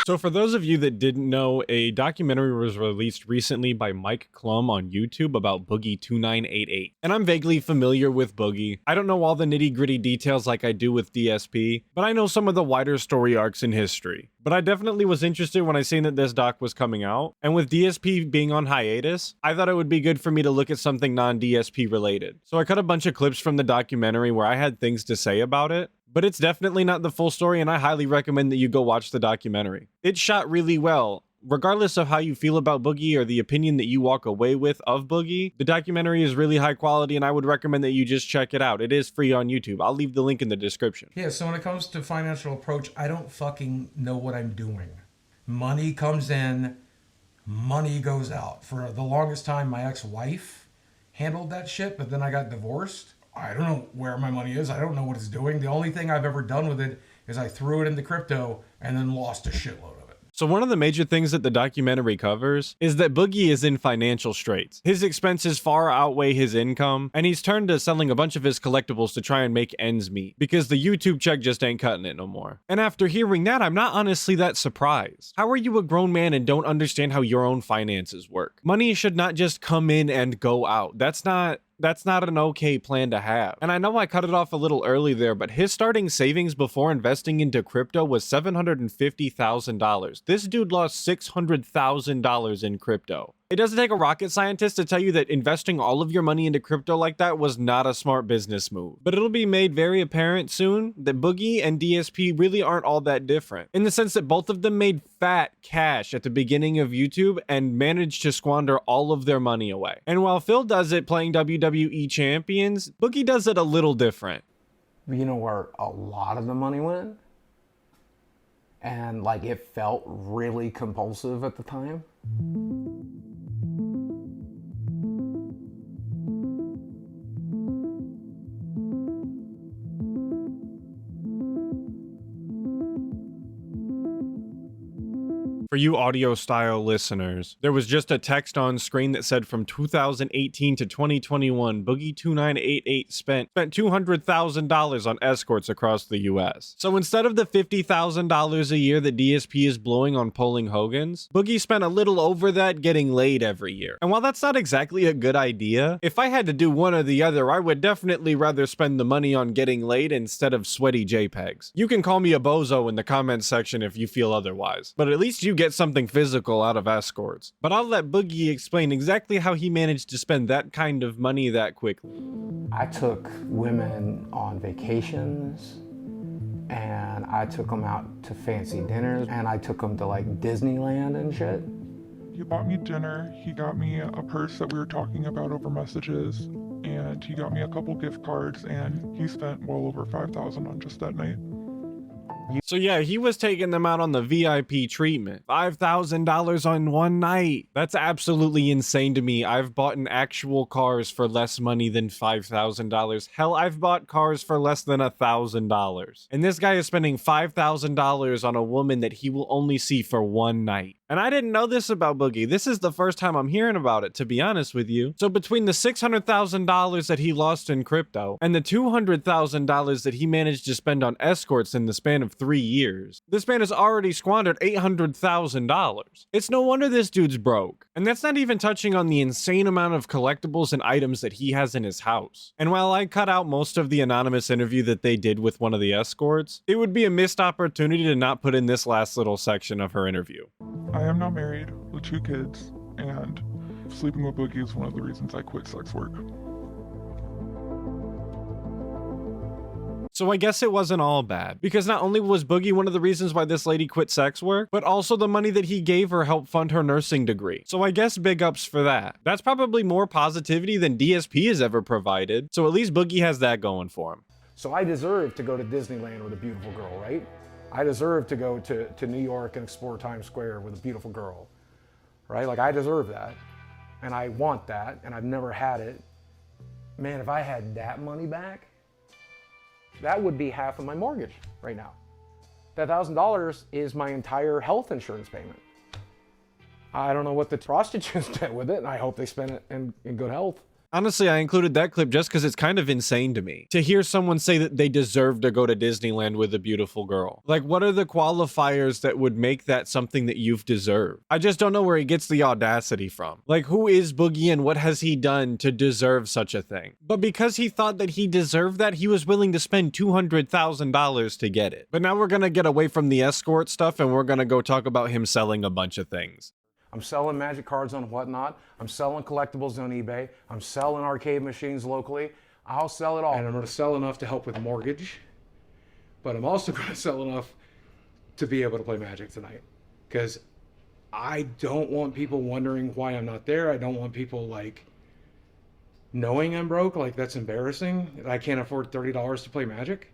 So for those of you that didn't know, a documentary was released recently by Mike Clum on YouTube about Boogie2988. And I'm vaguely familiar with Boogie. I don't know all the nitty-gritty details like I do with DSP, but I know some of the wider story arcs in history. But I definitely was interested when I seen that this doc was coming out, and with DSP being on hiatus, I thought it would be good for me to look at something non-DSP related. So I cut a bunch of clips from the documentary where I had things to say about it, but it's definitely not the full story, and I highly recommend that you go watch the documentary. It's shot really well. Regardless of how you feel about Boogie or the opinion that you walk away with of Boogie, the documentary is really high quality, and I would recommend that you just check it out. It is free on YouTube. I'll leave the link in the description. Yeah, so when it comes to financial approach, I don't fucking know what I'm doing. Money comes in, money goes out. For the longest time, my ex-wife handled that shit, but then I got divorced. I don't know where my money is. I don't know what it's doing. The only thing I've ever done with it is I threw it into crypto and then lost a shitload of it. So one of the major things that the documentary covers is that Boogie is in financial straits. His expenses far outweigh his income, and he's turned to selling a bunch of his collectibles to try and make ends meet, because the YouTube check just ain't cutting it no more. And after hearing that, I'm not honestly that surprised. How are you a grown man and don't understand how your own finances work? Money should not just come in and go out. That's not an okay plan to have. And I know I cut it off a little early there, but his starting savings before investing into crypto was $750,000. This dude lost $600,000 in crypto. It doesn't take a rocket scientist to tell you that investing all of your money into crypto like that was not a smart business move. But it'll be made very apparent soon that Boogie and DSP really aren't all that different, in the sense that both of them made fat cash at the beginning of YouTube and managed to squander all of their money away. And while Phil does it playing WWE champions, Boogie does it a little different. You know where a lot of the money went? And like it felt really compulsive at the time? For you audio style listeners, there was just a text on screen that said from 2018 to 2021, Boogie2988 spent $200,000 on escorts across the US. So instead of the $50,000 a year that DSP is blowing on pulling Hogan's, Boogie spent a little over that getting laid every year. And while that's not exactly a good idea, if I had to do one or the other, I would definitely rather spend the money on getting laid instead of sweaty JPEGs. You can call me a bozo in the comments section if you feel otherwise, but at least you get something physical out of escorts. But I'll let Boogie explain exactly how he managed to spend that kind of money that quickly. I took women on vacations, and I took them out to fancy dinners, and I took them to like Disneyland and shit. He bought me dinner, he got me a purse that we were talking about over messages, and he got me a couple gift cards, and he spent well over $5,000 on just that night. So yeah, he was taking them out on the VIP treatment. $5,000 on one night. That's absolutely insane to me. I've bought in actual cars for less money than $5,000. Hell, I've bought cars for less than $1,000. And this guy is spending $5,000 on a woman that he will only see for one night. And I didn't know this about Boogie. This is the first time I'm hearing about it, to be honest with you. So between the $600,000 that he lost in crypto and the $200,000 that he managed to spend on escorts in the span of 3 years, this man has already squandered $800,000. It's no wonder this dude's broke. And that's not even touching on the insane amount of collectibles and items that he has in his house. And while I cut out most of the anonymous interview that they did with one of the escorts, it would be a missed opportunity to not put in this last little section of her interview. I am not married with 2 kids, and sleeping with Boogie is one of the reasons I quit sex work. So I guess it wasn't all bad, because not only was Boogie one of the reasons why this lady quit sex work, but also the money that he gave her helped fund her nursing degree. So I guess big ups for that. That's probably more positivity than DSP has ever provided, so at least Boogie has that going for him. So I deserve to go to Disneyland with a beautiful girl, right? I deserve to go to New York and explore Times Square with a beautiful girl, right? Like, I deserve that, and I want that, and I've never had it. Man, if I had that money back, that would be half of my mortgage right now. That $1,000 is my entire health insurance payment. I don't know what the prostitutes did with it, and I hope they spend it in good health. Honestly, I included that clip just because it's kind of insane to me. To hear someone say that they deserve to go to Disneyland with a beautiful girl. Like, what are the qualifiers that would make that something that you've deserved? I just don't know where he gets the audacity from. Like, who is Boogie and what has he done to deserve such a thing? But because he thought that he deserved that, he was willing to spend $200,000 to get it. But now we're gonna get away from the escort stuff and we're gonna go talk about him selling a bunch of things. I'm selling magic cards on Whatnot. I'm selling collectibles on eBay. I'm selling arcade machines locally. I'll sell it all. And I'm going to sell enough to help with mortgage. But I'm also going to sell enough to be able to play Magic tonight. Because I don't want people wondering why I'm not there. I don't want people like knowing I'm broke. Like, that's embarrassing. I can't afford $30 to play Magic.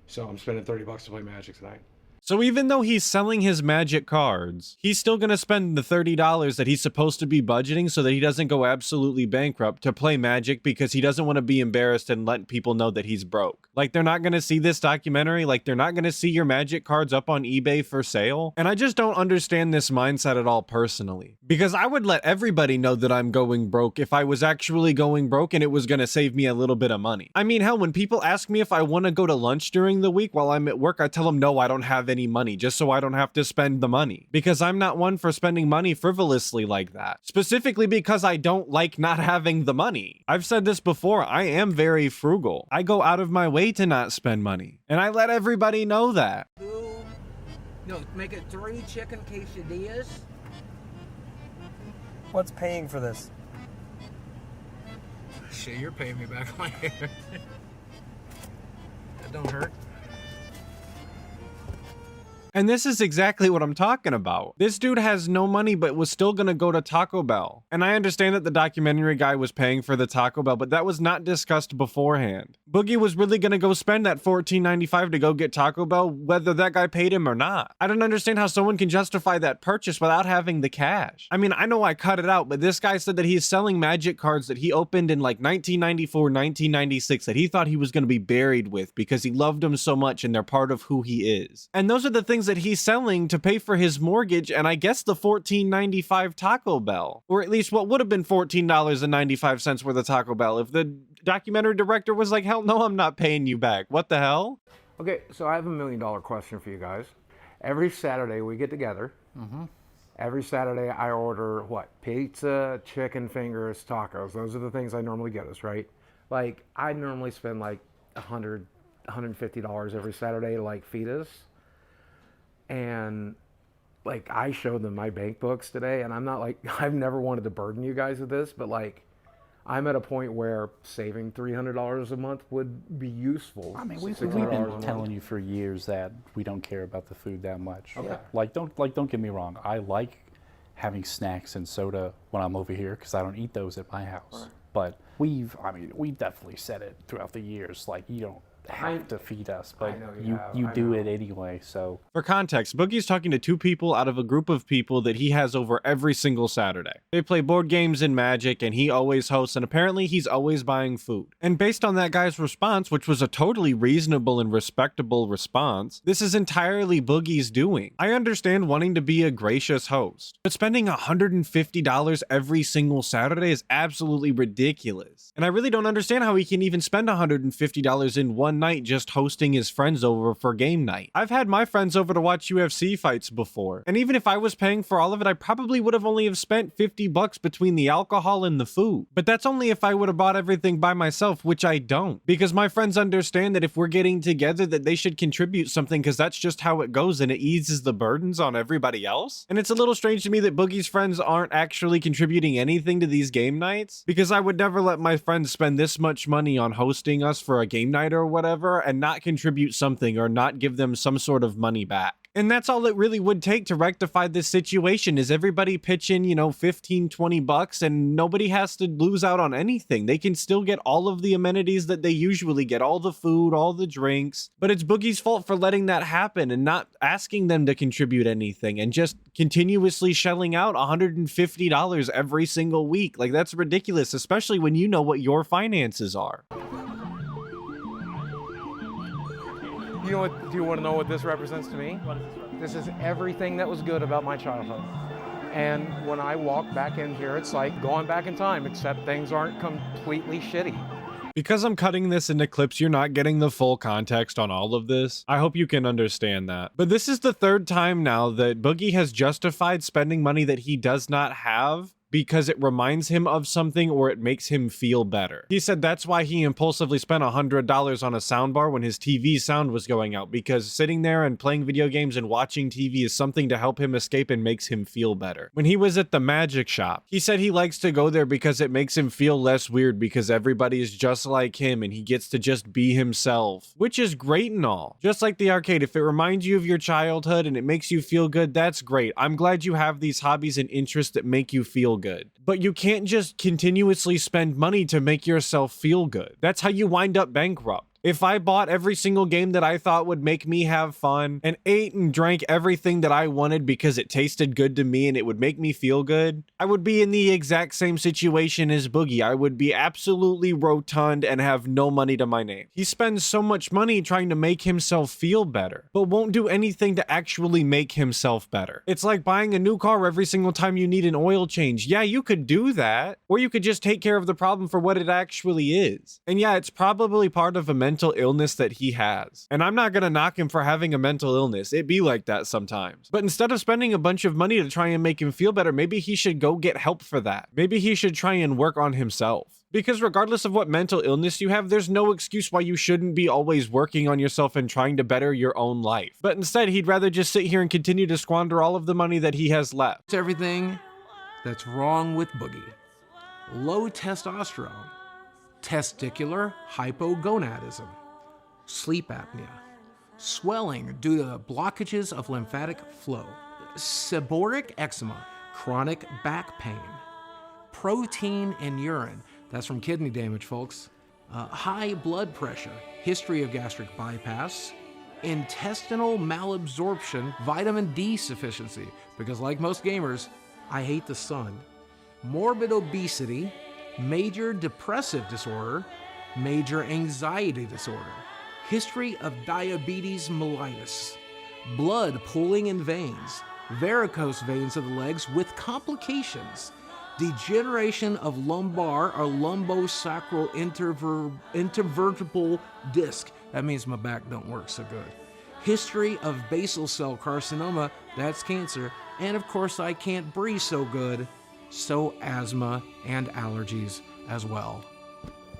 So I'm spending $30 to play Magic tonight. So even though he's selling his magic cards, he's still going to spend the $30 that he's supposed to be budgeting so that he doesn't go absolutely bankrupt to play Magic because he doesn't want to be embarrassed and let people know that he's broke. Like, they're not going to see this documentary. Like, they're not going to see your magic cards up on eBay for sale. And I just don't understand this mindset at all personally, because I would let everybody know that I'm going broke if I was actually going broke and it was going to save me a little bit of money. I mean, hell, when people ask me if I want to go to lunch during the week while I'm at work, I tell them, no, I don't have any money, just so I don't have to spend the money, because I'm not one for spending money frivolously like that, specifically because I don't like not having the money. I've said this before, I am very frugal. I go out of my way to not spend money, and I let everybody know that. No, make it 3 chicken quesadillas. What's paying for this? Shit, you're paying me back on my hair. That don't hurt. And this is exactly what I'm talking about. This dude has no money, but was still gonna go to Taco Bell. And I understand that the documentary guy was paying for the Taco Bell, but that was not discussed beforehand. Boogie was really gonna go spend that $14.95 to go get Taco Bell, whether that guy paid him or not. I don't understand how someone can justify that purchase without having the cash. I mean, I know I cut it out, but this guy said that he's selling magic cards that he opened in like 1994, 1996 that he thought he was gonna be buried with because he loved them so much and they're part of who he is. And those are the things that he's selling to pay for his mortgage and I guess the $14.95 Taco Bell, or at least what would have been $14.95 worth of Taco Bell if the documentary director was like, hell no, I'm not paying you back. What the hell? Okay, so I have $1 million question for you guys. Every Saturday we get together. Every Saturday I order what? Pizza, chicken fingers, tacos. Those are the things I normally get us, right? Like, I normally spend like $100, $150 every Saturday to like feed us. And like, I showed them my bank books today, and I'm not like, I've never wanted to burden you guys with this, but like, I'm at a point where saving $300 a month would be useful. I mean, we've $600 a been month. telling you for years that we don't care about the food that much. Okay. Don't get me wrong. I like having snacks and soda when I'm over here because I don't eat those at my house. Right. But we've definitely said it throughout the years. Like, you don't have to feed us, but you do it anyway. So for context, Boogie's talking to 2 people out of a group of people that he has over every single Saturday. They play board games and Magic, and he always hosts, and apparently he's always buying food. And based on that guy's response, which was a totally reasonable and respectable response, this is entirely Boogie's doing. I understand wanting to be a gracious host, but spending $150 every single Saturday is absolutely ridiculous. And I really don't understand how he can even spend $150 in one night just hosting his friends over for game night. I've had my friends over to watch UFC fights before, and even if I was paying for all of it, I probably would have only have spent $50 between the alcohol and the food. But that's only if I would have bought everything by myself, which I don't, because my friends understand that if we're getting together that they should contribute something, because that's just how it goes and it eases the burdens on everybody else. And it's a little strange to me that Boogie's friends aren't actually contributing anything to these game nights, because I would never let my friends spend this much money on hosting us for a game night or whatever and not contribute something or not give them some sort of money back. And that's all it really would take to rectify this situation, is everybody pitch in, $15-20 and nobody has to lose out on anything. They can still get all of the amenities that they usually get, all the food, all the drinks. But it's Boogie's fault for letting that happen and not asking them to contribute anything and just continuously shelling out $150 every single week. Like, that's ridiculous, especially when you know what your finances are. Do you want to know what this represents to me? What is this? This is everything that was good about my childhood. And when I walk back in here, it's like going back in time, except things aren't completely shitty. Because I'm cutting this into clips, you're not getting the full context on all of this. I hope you can understand that. But this is the third time now that Boogie has justified spending money that he does not have because it reminds him of something or it makes him feel better. He said that's why he impulsively spent $100 on a soundbar when his TV sound was going out, because sitting there and playing video games and watching TV is something to help him escape and makes him feel better. When he was at the magic shop, he said he likes to go there because it makes him feel less weird because everybody is just like him and he gets to just be himself, which is great and all. Just like the arcade, if it reminds you of your childhood and it makes you feel good, that's great. I'm glad you have these hobbies and interests that make you feel good. But you can't just continuously spend money to make yourself feel good. That's how you wind up bankrupt. If I bought every single game that I thought would make me have fun and ate and drank everything that I wanted because it tasted good to me and it would make me feel good, I would be in the exact same situation as Boogie. I would be absolutely rotund and have no money to my name. He spends so much money trying to make himself feel better, but won't do anything to actually make himself better. It's like buying a new car every single time you need an oil change. Yeah, you could do that, or you could just take care of the problem for what it actually is. And yeah, it's probably part of a mental illness that he has. And I'm not gonna knock him for having a mental illness. It be like that sometimes. But instead of spending a bunch of money to try and make him feel better, maybe he should go get help for that. Maybe he should try and work on himself. Because regardless of what mental illness you have, there's no excuse why you shouldn't be always working on yourself and trying to better your own life. But instead, he'd rather just sit here and continue to squander all of the money that he has left. It's everything that's wrong with Boogie. Low testosterone, testicular hypogonadism, sleep apnea, swelling due to blockages of lymphatic flow, seborrheic eczema, chronic back pain, protein in urine, that's from kidney damage, folks, high blood pressure, history of gastric bypass, intestinal malabsorption, vitamin D sufficiency, because like most gamers, I hate the sun, morbid obesity, major depressive disorder, major anxiety disorder, history of diabetes mellitus, blood pooling in veins, varicose veins of the legs with complications, degeneration of lumbar or lumbosacral intervertebral disc. That means my back don't work so good. History of basal cell carcinoma, that's cancer, and of course I can't breathe so good, so asthma and allergies as well.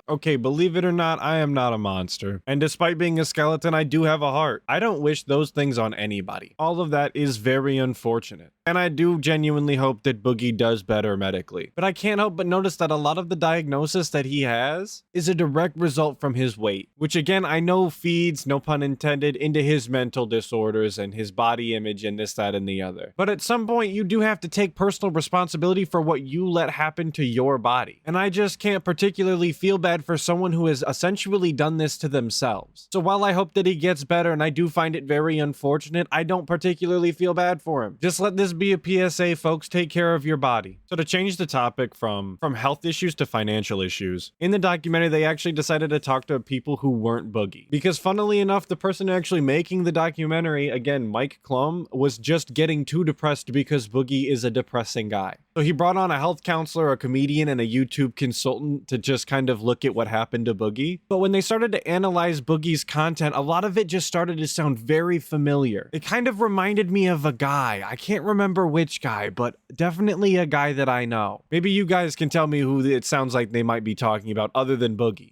Okay, believe it or not, I am not a monster. And despite being a skeleton, I do have a heart. I don't wish those things on anybody. All of that is very unfortunate. And I do genuinely hope that Boogie does better medically. But I can't help but notice that a lot of the diagnosis that he has is a direct result from his weight, which again, I know feeds, no pun intended, into his mental disorders and his body image and this, that, and the other. But at some point, you do have to take personal responsibility for what you let happen to your body. And I just can't particularly feel bad for someone who has essentially done this to themselves. So while I hope that he gets better and I do find it very unfortunate, I don't particularly feel bad for him. Just let this be a PSA, folks. Take care of your body. So to change the topic from health issues to financial issues, in the documentary they actually decided to talk to people who weren't Boogie. Because funnily enough, the person actually making the documentary, again, Mike Clum, was just getting too depressed because Boogie is a depressing guy. So he brought on a health counselor, a comedian, and a YouTube consultant to just kind of look at what happened to Boogie. But when they started to analyze Boogie's content, a lot of it just started to sound very familiar. It kind of reminded me of a guy. I can't remember which guy, but definitely a guy that I know. Maybe you guys can tell me who it sounds like they might be talking about other than Boogie.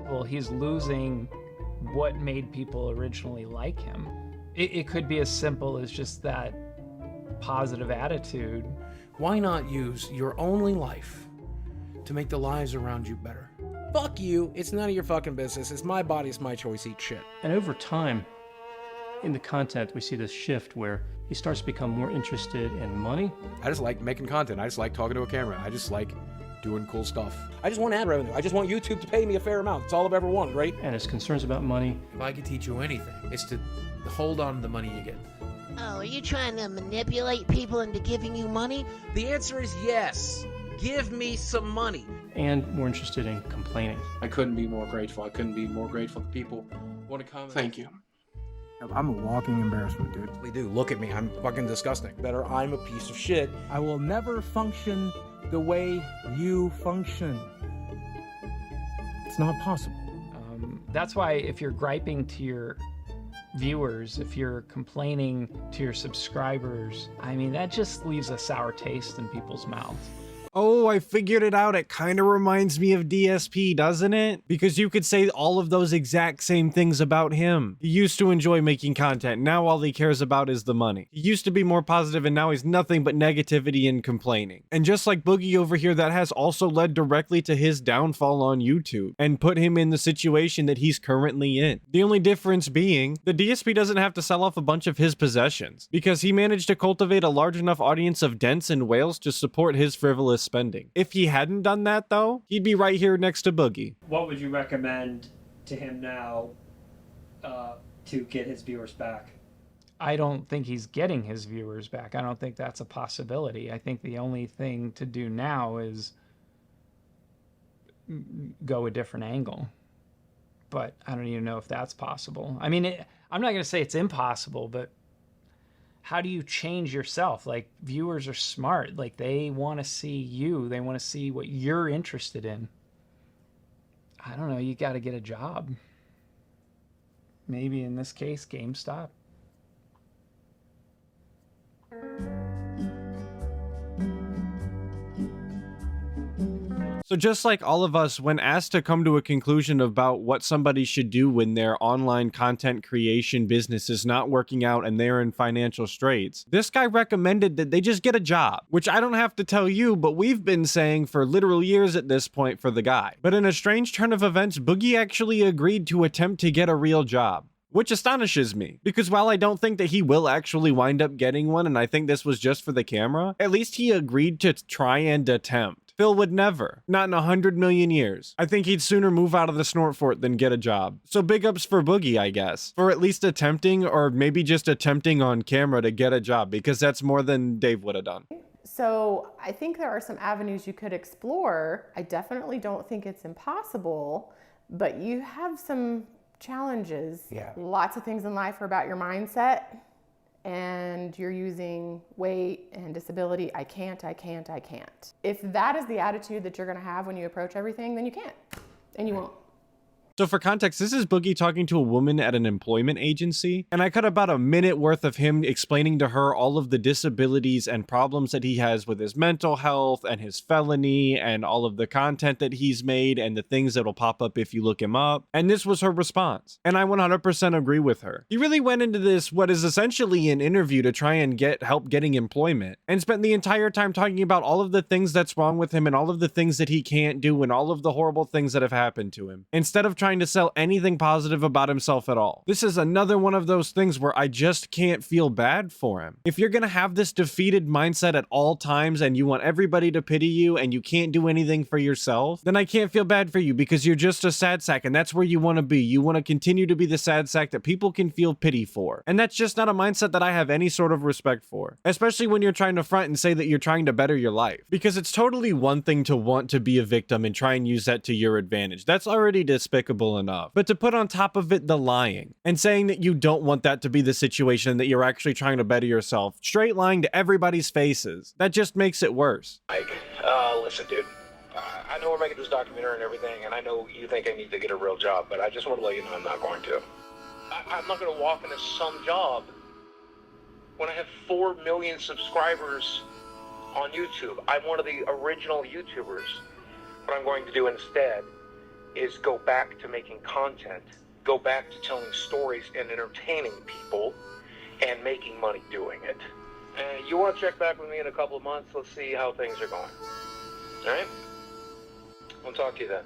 Well, he's losing what made people originally like him. It could be as simple as just that positive attitude. Why not use your only life to make the lives around you better? Fuck you, it's none of your fucking business. It's my body, it's my choice, eat shit. And over time, in the content, we see this shift where he starts to become more interested in money. I just like making content. I just like talking to a camera. I just like doing cool stuff. I just want ad revenue. I just want YouTube to pay me a fair amount. It's all I've ever wanted, right? And his concerns about money. If I could teach you anything, it's to hold on to the money you get. Oh, are you trying to manipulate people into giving you money? The answer is yes. Give me some money. And more interested in complaining. I couldn't be more grateful. I couldn't be more grateful that people want to come. Thank you. I'm a walking embarrassment, dude. We do. Look at me. I'm fucking disgusting. Better, I'm a piece of shit. I will never function the way you function. It's not possible. That's why if you're griping to your viewers, if you're complaining to your subscribers, I mean, that just leaves a sour taste in people's mouths. Oh, I figured it out. It kind of reminds me of DSP, doesn't it? Because you could say all of those exact same things about him. He used to enjoy making content. Now all he cares about is the money. He used to be more positive, and now he's nothing but negativity and complaining. And just like Boogie over here, that has also led directly to his downfall on YouTube and put him in the situation that he's currently in. The only difference being, the DSP doesn't have to sell off a bunch of his possessions because he managed to cultivate a large enough audience of dents and whales to support his frivolous spending. If he hadn't done that though, he'd be right here next to Boogie. What would you recommend to him now to get his viewers back? I don't think he's getting his viewers back. I don't think that's a possibility. I think the only thing to do now is go a different angle. But I don't even know if that's possible. I mean, I'm not going to say it's impossible, but how do you change yourself? Like, viewers are smart. Like, they want to see you. They want to see what you're interested in. I don't know. You got to get a job. Maybe in this case, GameStop. So just like all of us, when asked to come to a conclusion about what somebody should do when their online content creation business is not working out and they're in financial straits, this guy recommended that they just get a job, which I don't have to tell you, but we've been saying for literal years at this point for the guy. But in a strange turn of events, Boogie actually agreed to attempt to get a real job, which astonishes me, because while I don't think that he will actually wind up getting one, and I think this was just for the camera, at least he agreed to try and attempt. Phil would never. Not in 100 million years. I think he'd sooner move out of the snort fort than get a job. So big ups for Boogie, I guess, for at least attempting, or maybe just attempting on camera to get a job, because that's more than Dave would have done. So I think there are some avenues you could explore. I definitely don't think it's impossible, but you have some challenges. Yeah. Lots of things in life are about your mindset, and you're using weight and disability. I can't. If that is the attitude that you're gonna have when you approach everything, then you can't, and you won't. So for context, this is Boogie talking to a woman at an employment agency, and I cut about a minute worth of him explaining to her all of the disabilities and problems that he has with his mental health and his felony and all of the content that he's made and the things that'll pop up if you look him up. And this was her response. And I 100% agree with her. He really went into this, what is essentially an interview, to try and get help getting employment, and spent the entire time talking about all of the things that's wrong with him and all of the things that he can't do and all of the horrible things that have happened to him, instead of trying to sell anything positive about himself at all. This is another one of those things where I just can't feel bad for him. If you're gonna have this defeated mindset at all times and you want everybody to pity you and you can't do anything for yourself, then I can't feel bad for you, because you're just a sad sack, and that's where you want to be. You want to continue to be the sad sack that people can feel pity for. And that's just not a mindset that I have any sort of respect for, especially when you're trying to front and say that you're trying to better your life, because it's totally one thing to want to be a victim and try and use that to your advantage. That's already despicable enough. But to put on top of it the lying and saying that you don't want that to be the situation, that you're actually trying to better yourself, straight lying to everybody's faces, that just makes it worse. Mike, listen, dude, I know we're making this documentary and everything, and I know you think I need to get a real job, but I just want to let you know I'm not going to. I'm not going to walk into some job when I have 4 million subscribers on YouTube. I'm one of the original YouTubers. What I'm going to do instead is go back to making content, go back to telling stories and entertaining people and making money doing it. You want to check back with me in a couple of months? Let's see how things are going. All right? I'll talk to you then.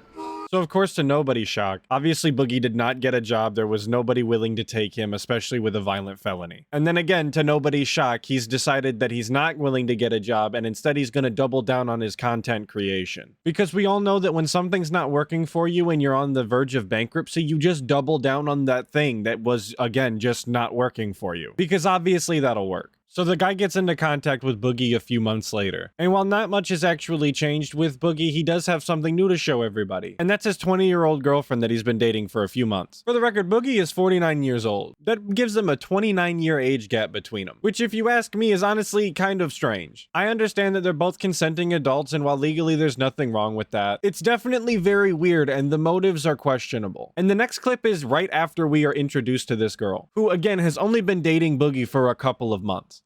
So of course, to nobody's shock, obviously Boogie did not get a job. There was nobody willing to take him, especially with a violent felony. And then again, to nobody's shock, he's decided that he's not willing to get a job, and instead he's going to double down on his content creation. Because we all know that when something's not working for you and you're on the verge of bankruptcy, you just double down on that thing that was, again, just not working for you. Because obviously that'll work. So the guy gets into contact with Boogie a few months later. And while not much has actually changed with Boogie, he does have something new to show everybody. And that's his 20-year-old girlfriend that he's been dating for a few months. For the record, Boogie is 49 years old. That gives them a 29-year age gap between them, which if you ask me is honestly kind of strange. I understand that they're both consenting adults, and while legally there's nothing wrong with that, it's definitely very weird and the motives are questionable. And the next clip is right after we are introduced to this girl, who again has only been dating Boogie for a couple of months.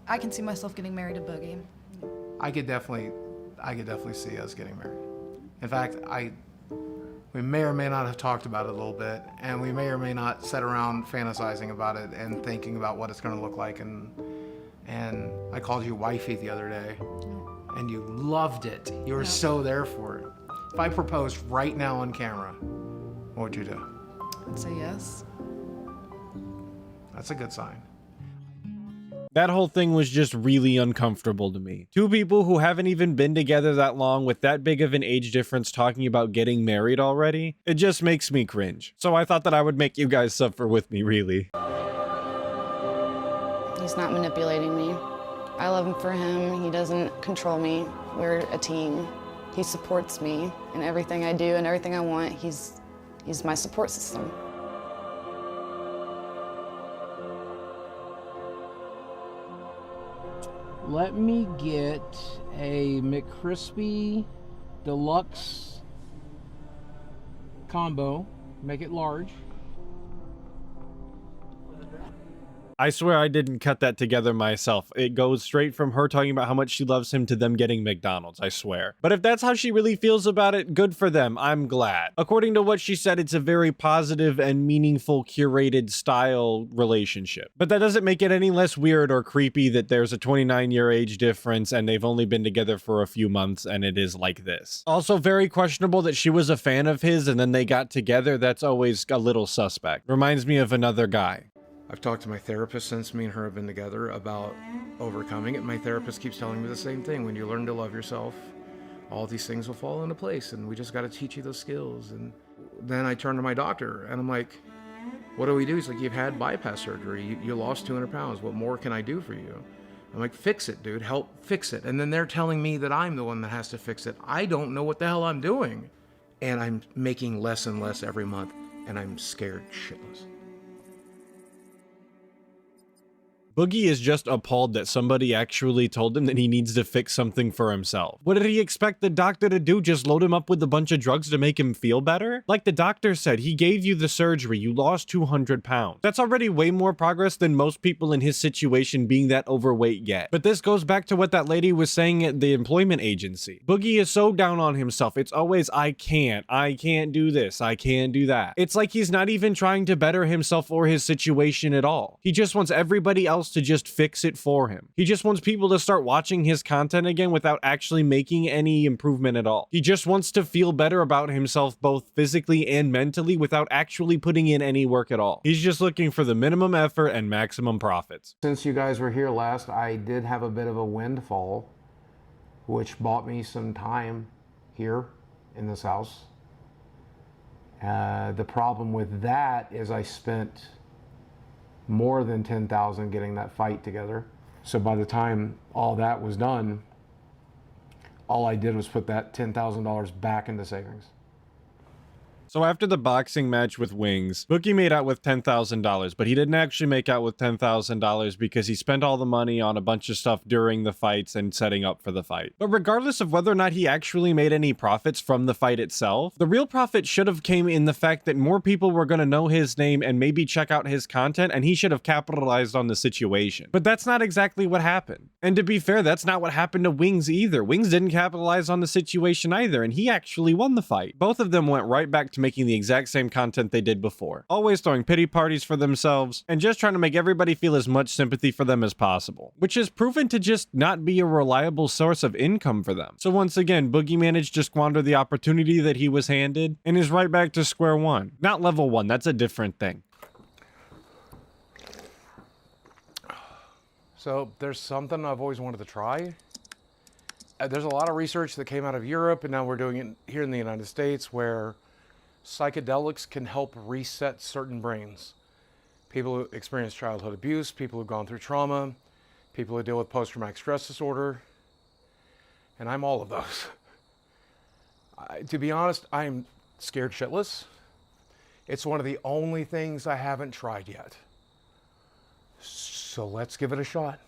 I can see myself getting married to Boogie. I could definitely see us getting married. In fact, we may or may not have talked about it a little bit, and we may or may not sit around fantasizing about it and thinking about what it's going to look like. And I called you wifey the other day, and you loved it. You were so there for it. If I proposed right now on camera, what would you do? I'd say yes. That's a good sign. That whole thing was just really uncomfortable to me. Two people who haven't even been together that long with that big of an age difference talking about getting married already, it just makes me cringe. So I thought that I would make you guys suffer with me, really. He's not manipulating me. I love him for him. He doesn't control me. We're a team. He supports me in everything I do and everything I want. He's my support system. Let me get a McCrispy Deluxe combo. Make it large. I swear I didn't cut that together myself. It goes straight from her talking about how much she loves him to them getting McDonald's, I swear. But if that's how she really feels about it, good for them. I'm glad. According to what she said, it's a very positive and meaningful, curated style relationship. But that doesn't make it any less weird or creepy that there's a 29-year age difference and they've only been together for a few months and it is like this. Also very questionable that she was a fan of his and then they got together. That's always a little suspect. Reminds me of another guy. I've talked to my therapist since me and her have been together about overcoming it. My therapist keeps telling me the same thing. When you learn to love yourself, all these things will fall into place, and we just got to teach you those skills. And then I turn to my doctor, and I'm like, what do we do? He's like, you've had bypass surgery. You lost 200 pounds. What more can I do for you? I'm like, fix it, dude. Help fix it. And then they're telling me that I'm the one that has to fix it. I don't know what the hell I'm doing. And I'm making less and less every month, and I'm scared shitless. Boogie is just appalled that somebody actually told him that he needs to fix something for himself. What did he expect the doctor to do? Just load him up with a bunch of drugs to make him feel better? Like the doctor said, he gave you the surgery, you lost 200 pounds. That's already way more progress than most people in his situation being that overweight get. But this goes back to what that lady was saying at the employment agency. Boogie is so down on himself. It's always, I can't do this, I can't do that. It's like he's not even trying to better himself or his situation at all. He just wants everybody else to just fix it for him. He just wants people to start watching his content again without actually making any improvement at all. He just wants to feel better about himself both physically and mentally without actually putting in any work at all. He's just looking for the minimum effort and maximum profits. Since you guys were here last, I did have a bit of a windfall, which bought me some time here in this house. The problem with that is I spent more than $10,000 getting that fight together. So by the time all that was done, all I did was put that $10,000 back into savings. So after the boxing match with Wings, Boogie made out with $10,000, but he didn't actually make out with $10,000 because he spent all the money on a bunch of stuff during the fights and setting up for the fight. But regardless of whether or not he actually made any profits from the fight itself, the real profit should have came in the fact that more people were going to know his name and maybe check out his content, and he should have capitalized on the situation. But that's not exactly what happened. And to be fair, that's not what happened to Wings either. Wings didn't capitalize on the situation either, and he actually won the fight. Both of them went right back to making the exact same content they did before, always throwing pity parties for themselves and just trying to make everybody feel as much sympathy for them as possible, which has proven to just not be a reliable source of income for them. So once again, Boogie managed to squander the opportunity that he was handed and is right back to square one. Not level one, that's a different thing. So there's something I've always wanted to try. There's a lot of research that came out of Europe, and now we're doing it here in the United States, where psychedelics can help reset certain brains. People who experience childhood abuse, people who've gone through trauma, people who deal with post-traumatic stress disorder, and I'm all of those. To be honest, I'm scared shitless. It's one of the only things I haven't tried yet. So let's give it a shot.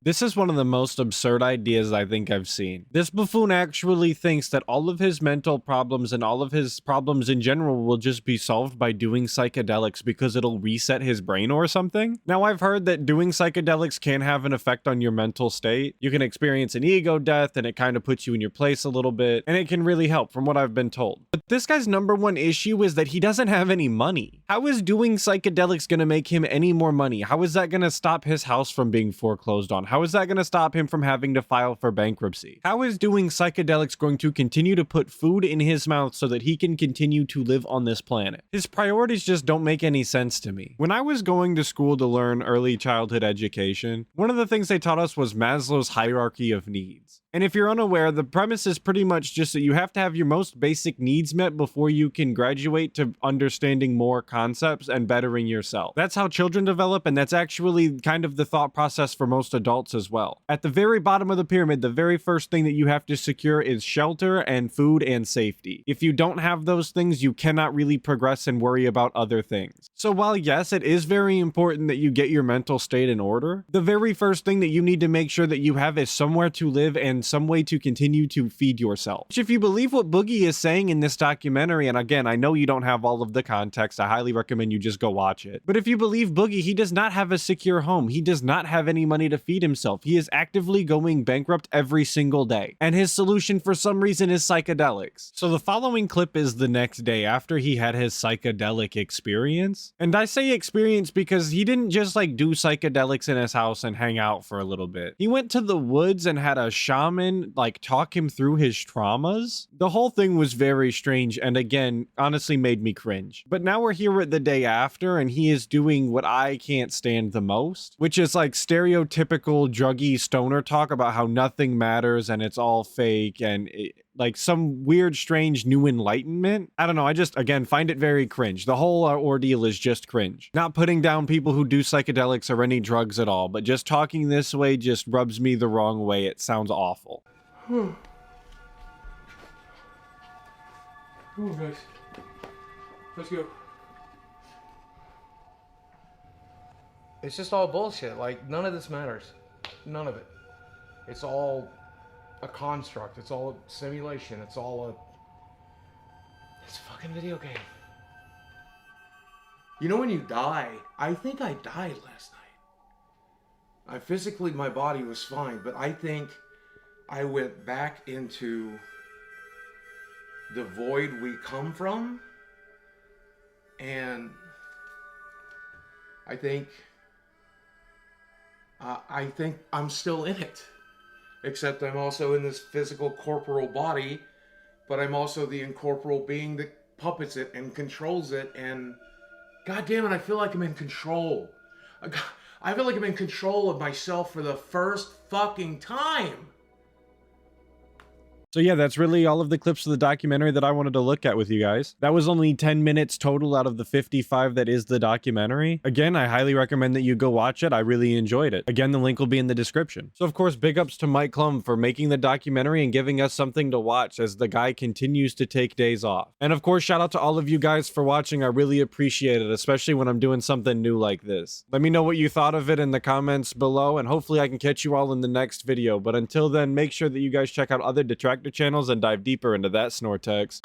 This is one of the most absurd ideas I think I've seen. This buffoon actually thinks that all of his mental problems and all of his problems in general will just be solved by doing psychedelics because it'll reset his brain or something. Now, I've heard that doing psychedelics can have an effect on your mental state. You can experience an ego death and it kind of puts you in your place a little bit, and it can really help from what I've been told. But this guy's number one issue is that he doesn't have any money. How is doing psychedelics going to make him any more money? How is that going to stop his house from being foreclosed on? How is that going to stop him from having to file for bankruptcy? How is doing psychedelics going to continue to put food in his mouth so that he can continue to live on this planet? His priorities just don't make any sense to me. When I was going to school to learn early childhood education, one of the things they taught us was Maslow's hierarchy of needs. And if you're unaware, the premise is pretty much just that you have to have your most basic needs met before you can graduate to understanding more concepts and bettering yourself. That's how children develop, and that's actually kind of the thought process for most adults as well. At the very bottom of the pyramid, the very first thing that you have to secure is shelter and food and safety. If you don't have those things, you cannot really progress and worry about other things. So while yes, it is very important that you get your mental state in order, the very first thing that you need to make sure that you have is somewhere to live and some way to continue to feed yourself. Which, if you believe what Boogie is saying in this documentary, and again, I know you don't have all of the context, I highly recommend you just go watch it. But if you believe Boogie, he does not have a secure home. He does not have any money to feed himself. He is actively going bankrupt every single day. And his solution for some reason is psychedelics. So the following clip is the next day after he had his psychedelic experience. And I say experience because he didn't just like do psychedelics in his house and hang out for a little bit. He went to the woods and had a shaman like talk him through his traumas. The whole thing was very strange and again, honestly made me cringe. But now we're here at the day after and he is doing what I can't stand the most, which is like stereotypical druggy stoner talk about how nothing matters and it's all fake and like some weird, strange new enlightenment. I don't know. I just, again, find it very cringe. The whole ordeal is just cringe. Not putting down people who do psychedelics or any drugs at all, but just talking this way just rubs me the wrong way. It sounds awful. Oh, guys. Let's go. It's just all bullshit. Like, none of this matters. None of it. It's all a construct. It's all a simulation. It's a fucking video game. You know when you die, I think I died last night. Physically, my body was fine, but I think I went back into the void we come from, and I think I'm still in it. Except I'm also in this physical corporal body, but I'm also the incorporeal being that puppets it and controls it, and God damn it, I feel like I'm in control. I feel like I'm in control of myself for the first fucking time. So yeah, that's really all of the clips of the documentary that I wanted to look at with you guys. That was only 10 minutes total out of the 55 that is the documentary. Again, I highly recommend that you go watch it. I really enjoyed it. Again, the link will be in the description. So of course, big ups to Mike Clum for making the documentary and giving us something to watch as the guy continues to take days off. And of course, shout out to all of you guys for watching. I really appreciate it, especially when I'm doing something new like this. Let me know what you thought of it in the comments below, and hopefully I can catch you all in the next video. But until then, make sure that you guys check out other detractor channels and dive deeper into that Snortex.